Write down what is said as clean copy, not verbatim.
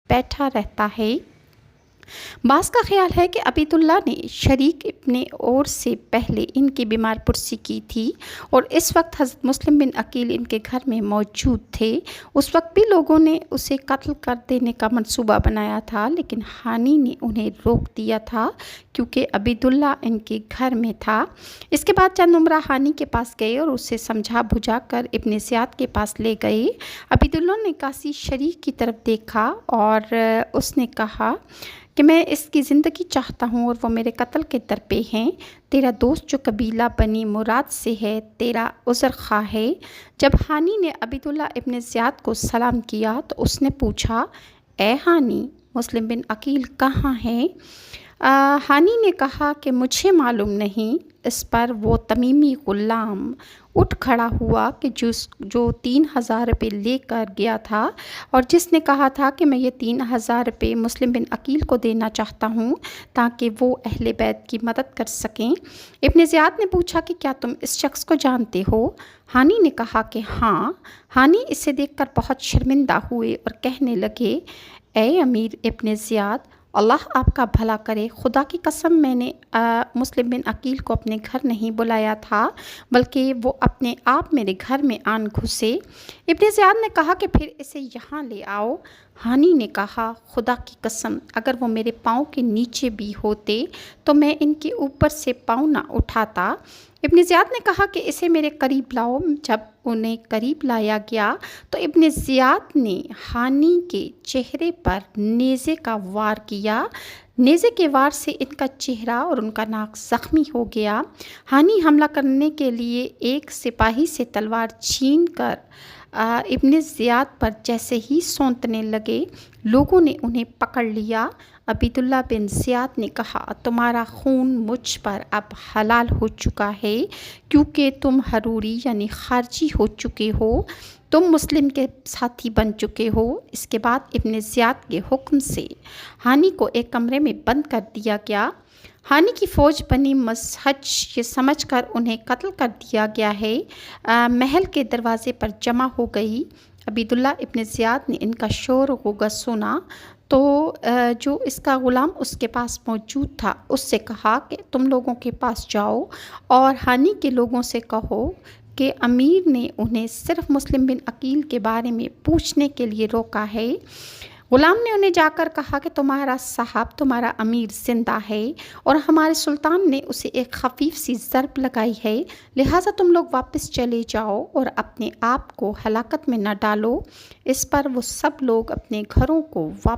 بیٹھا رہتا ہے۔ بعض کا خیال ہے کہ عبیداللہ نے شریک اپنے اور سے پہلے ان کی بیمار پرسی کی تھی اور اس وقت حضرت مسلم بن عقیل ان کے گھر میں موجود تھے۔ اس وقت بھی لوگوں نے اسے قتل کر دینے کا منصوبہ بنایا تھا، لیکن ہانی نے انہیں روک دیا تھا کیونکہ عبیداللہ ان کے گھر میں تھا۔ اس کے بعد چند عمرہ ہانی کے پاس گئے اور اسے سمجھا بجھا کر ابن زیاد کے پاس لے گئے۔ عبیداللہ نے قاضی شریک کی طرف دیکھا اور اس نے کہا کہ میں اس کی زندگی چاہتا ہوں اور وہ میرے قتل کے درپے ہیں۔ تیرا دوست جو قبیلہ بنی مراد سے ہے تیرا عذر خواہ ہے۔ جب ہانی نے عبیداللہ ابن زیاد کو سلام کیا تو اس نے پوچھا، اے ہانی، مسلم بن عقیل کہاں ہیں؟ ہانی نے کہا کہ مجھے معلوم نہیں۔ اس پر وہ تمیمی غلام اٹھ کھڑا ہوا کہ جو 3000 روپے لے کر گیا تھا اور جس نے کہا تھا کہ میں یہ 3000 روپے مسلم بن عقیل کو دینا چاہتا ہوں تاکہ وہ اہل بیت کی مدد کر سکیں۔ ابن زیاد نے پوچھا کہ کیا تم اس شخص کو جانتے ہو؟ ہانی نے کہا کہ ہاں۔ ہانی اسے دیکھ کر بہت شرمندہ ہوئے اور کہنے لگے، اے امیر ابن زیاد، اللہ آپ کا بھلا کرے، خدا کی قسم میں نے مسلم بن عقیل کو اپنے گھر نہیں بلایا تھا بلکہ وہ اپنے آپ میرے گھر میں آن گھسے۔ ابن زیاد نے کہا کہ پھر اسے یہاں لے آؤ۔ ہانی نے کہا، خدا کی قسم اگر وہ میرے پاؤں کے نیچے بھی ہوتے تو میں ان کے اوپر سے پاؤں نہ اٹھاتا۔ ابن زیاد نے کہا کہ اسے میرے قریب لاؤ۔ جب انہیں قریب لایا گیا تو ابن زیاد نے ہانی کے چہرے پر نیزے کا وار کیا۔ نیزے کے وار سے ان کا چہرہ اور ان کا ناک زخمی ہو گیا۔ ہانی حملہ کرنے کے لیے ایک سپاہی سے تلوار چھین کر ابن زیاد پر جیسے ہی سونتنے لگے، لوگوں نے انہیں پکڑ لیا۔ عبیداللہ بن زیاد نے کہا، تمہارا خون مجھ پر اب حلال ہو چکا ہے کیونکہ تم حروری یعنی خارجی ہو چکے ہو، تم مسلم کے ساتھی بن چکے ہو۔ اس کے بعد ابن زیاد کے حکم سے ہانی کو ایک کمرے میں بند کر دیا گیا۔ ہانی کی فوج بنی مزہج یہ سمجھ کر انہیں قتل کر دیا گیا ہے، محل کے دروازے پر جمع ہو گئی۔ عبیداللہ ابن زیاد نے ان کا شور غوغا سنا تو جو اس کا غلام اس کے پاس موجود تھا اس سے کہا کہ تم لوگوں کے پاس جاؤ اور ہانی کے لوگوں سے کہو کہ امیر نے انہیں صرف مسلم بن عقیل کے بارے میں پوچھنے کے لیے روکا ہے۔ غلام نے انہیں جا کر کہا کہ تمہارا صاحب، تمہارا امیر زندہ ہے اور ہمارے سلطان نے اسے ایک خفیف سی ضرب لگائی ہے، لہٰذا تم لوگ واپس چلے جاؤ اور اپنے آپ کو ہلاکت میں نہ ڈالو۔ اس پر وہ سب لوگ اپنے گھروں کو واپس